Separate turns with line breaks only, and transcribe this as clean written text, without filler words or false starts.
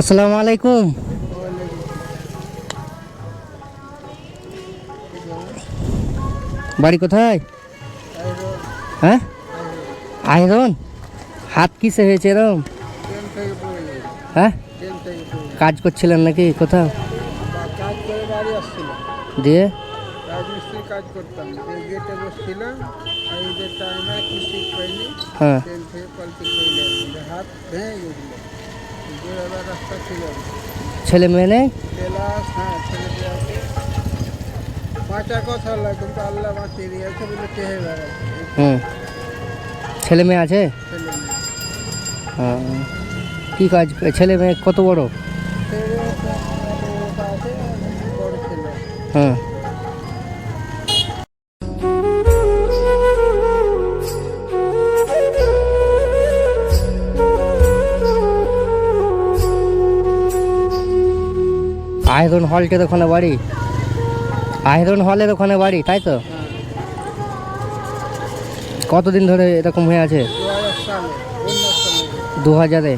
আসসালামু আলাইকুম। বাড়ি কোথায়? হ্যাঁ, আয়রন। হাত কিসে হয়েছে এরম? হ্যাঁ, কাজ করছিলেন নাকি কোথাও?
কাজ করে বাড়ি আসছিলাম,
দিয়ে
রাজমিস্ত্রি কাজ করতাম, গেটে বসছিলাম। ঈদের টাইমে কিস্তি পাইনি,
হ্যাঁ,
ট্রেন থেকে পাল্টি পড়লে হাত ভেঙে গেছিল। বেরোবার রাস্তা ছিল না।
ছেলে মেয়ে নেই?
ক্লাস, হ্যাঁ, ছেলেটি আছে। বাঁচার কথা হলো, কিন্তু আল্লাহ বাঁচিয়ে দিয়েছে বলে চেয়ে বেড়াচ্ছে।
হুম, ছেলে মেয়ে আছে?
ছেলে মেয়ে,
হ্যাঁ, কী কাজ? ছেলে মেয়ে কত বড়?
ছেলে আছে, বড় ছেলে।
হ্যাঁ, আয়রন হলটের ওখানে বাড়ি? আয়রন হলের ওখানে বাড়ি, তাই তো?
হ্যাঁ,
কতদিন ধরে এরকম হয়ে আছে?
2000 সালে, 2000 সালে।
2000-এ?